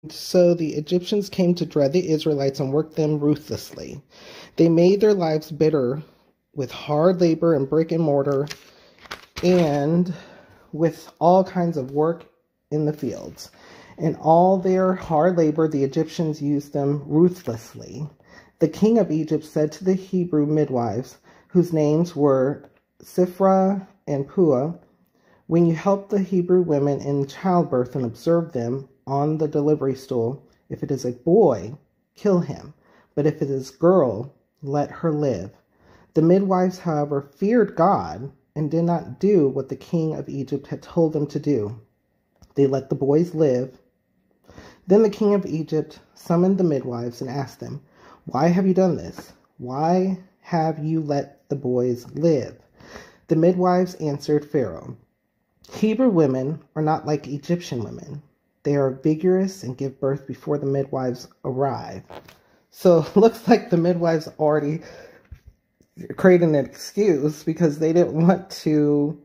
So the Egyptians came to dread the Israelites and worked them ruthlessly. They made their lives bitter with hard labor and brick and mortar and with all kinds of work in the fields. In all their hard labor, the Egyptians used them ruthlessly. The king of Egypt said to the Hebrew midwives, whose names were Sifra and Pua, when you help the Hebrew women in childbirth and observe them on the delivery stool, if it is a boy, kill him, but if it is a girl, let her live. The midwives, however, feared God and did not do what the king of Egypt had told them to do. They let the boys live. Then the king of Egypt summoned the midwives and asked them, "Why have you done this? Why have you let the boys live?" The midwives answered Pharaoh, "Hebrew women are not like Egyptian women. They are vigorous and give birth before the midwives arrive." So it looks like the midwives already created an excuse because they didn't want to,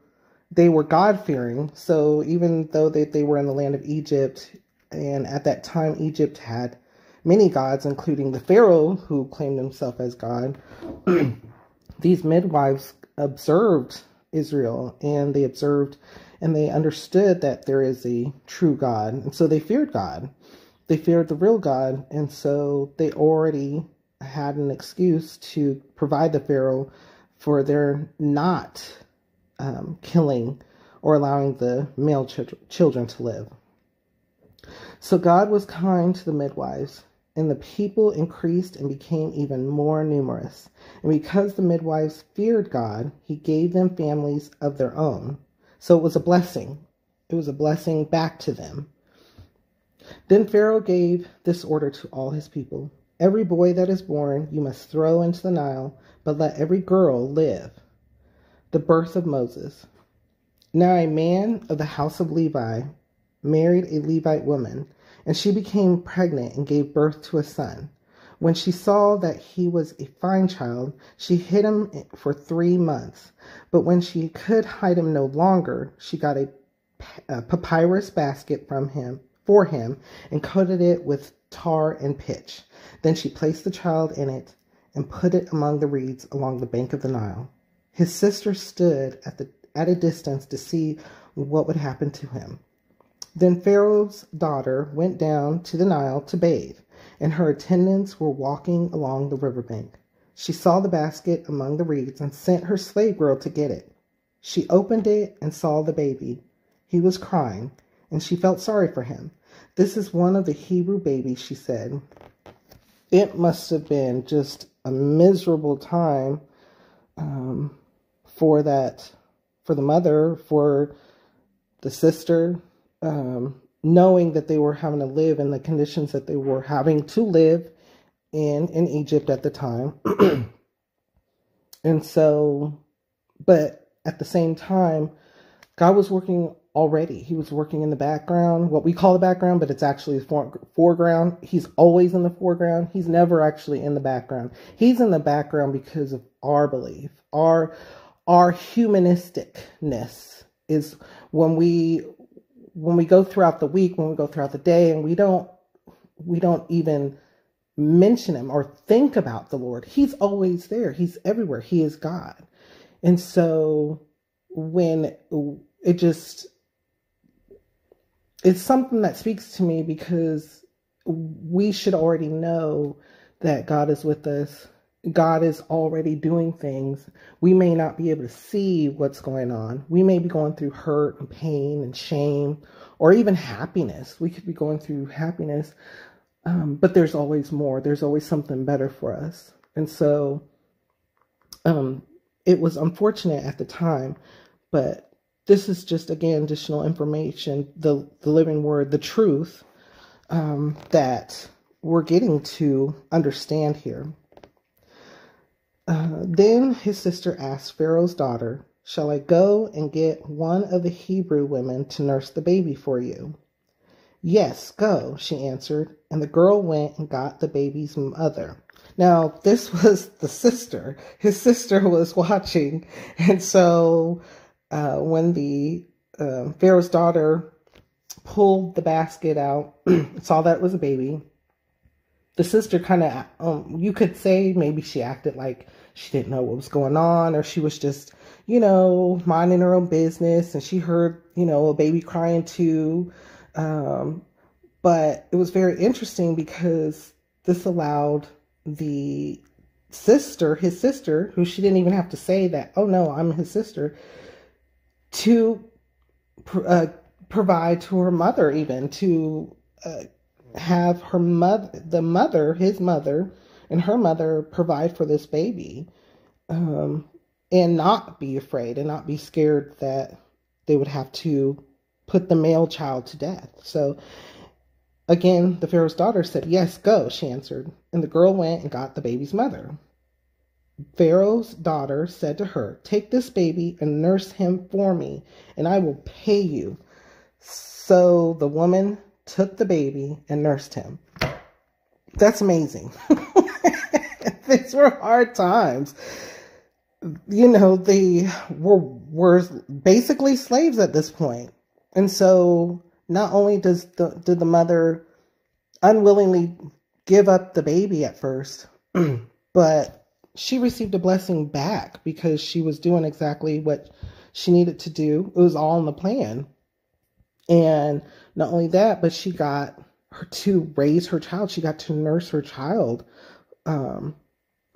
they were God-fearing. So even though they were in the land of Egypt, and at that time Egypt had many gods, including the Pharaoh who claimed himself as God, these midwives observed Israel, and they observed and they understood that there is a true God. And so they feared God. They feared the real God. And so they already had an excuse to provide the Pharaoh for their not killing or allowing the male children to live. So God was kind to the midwives, and the people increased and became even more numerous. And because the midwives feared God, he gave them families of their own. So it was a blessing. It was a blessing back to them. Then Pharaoh gave this order to all his people: "Every boy that is born you must throw into the Nile, but let every girl live." The birth of Moses. Now a man of the house of Levi married a Levite woman, and she became pregnant and gave birth to a son. When she saw that he was a fine child, she hid him for 3 months. But when she could hide him no longer, she got a papyrus basket for him and coated it with tar and pitch. Then she placed the child in it and put it among the reeds along the bank of the Nile. His sister stood at a distance to see what would happen to him. Then Pharaoh's daughter went down to the Nile to bathe, and her attendants were walking along the riverbank. She saw the basket among the reeds and sent her slave girl to get it. She opened it and saw the baby. He was crying, and she felt sorry for him. "This is one of the Hebrew babies," she said. It must have been just a miserable time for the mother, for the sister, knowing that they were having to live in the conditions that they were having to live in Egypt at the time. And so, but at the same time, God was working already. He was working in the background, what we call the background, but it's actually the foreground. He's always in the foreground. He's never actually in the background. He's in the background because of our belief. Our humanisticness is when we go throughout the week, when we go throughout the day, and we don't even mention him or think about the Lord. He's always there. He's everywhere. He is God. And so when it's something that speaks to me, because we should already know that God is with us. God is already doing things. We may not be able to see what's going on. We may be going through hurt and pain and shame, or even happiness. We could be going through happiness, but there's always more. There's always something better for us. And so it was unfortunate at the time, but this is just, again, additional information, the living word, the truth that we're getting to understand here. Then his sister asked Pharaoh's daughter, "Shall I go and get one of the Hebrew women to nurse the baby for you?" "Yes, go," she answered, and the girl went and got the baby's mother. Now, this was the sister. His sister was watching, and so when the Pharaoh's daughter pulled the basket out, saw that it was a baby. The sister kind of, you could say maybe she acted like she didn't know what was going on, or she was just, minding her own business, and she heard, a baby crying too. But it was very interesting because this allowed the sister, his sister, who she didn't even have to say that, oh no, I'm his sister, to provide to her mother, even to have her mother, his mother, and her mother provide for this baby, and not be afraid and not be scared that they would have to put the male child to death. So again, the Pharaoh's daughter said, yes, go, she answered. And the girl went and got the baby's mother. Pharaoh's daughter said to her, take this baby and nurse him for me, and I will pay you. So the woman took the baby and nursed him. That's amazing. These were hard times. They were basically slaves at this point. And so not only did the mother unwillingly give up the baby at first, but she received a blessing back because she was doing exactly what she needed to do. It was all in the plan. And not only that, but she got her to raise her child. She got to nurse her child,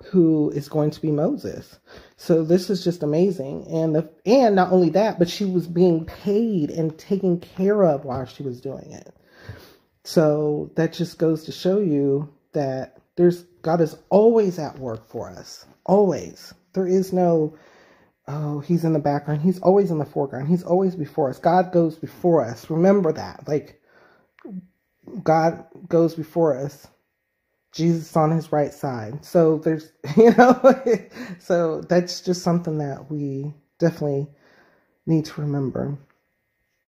who is going to be Moses. So this is just amazing. And not only that, but she was being paid and taken care of while she was doing it. So that just goes to show you that God is always at work for us. Always. There is no, oh, he's in the background. He's always in the foreground. He's always before us. God goes before us. Remember that. Like, God goes before us. Jesus on his right side. So there's, so that's just something that we definitely need to remember.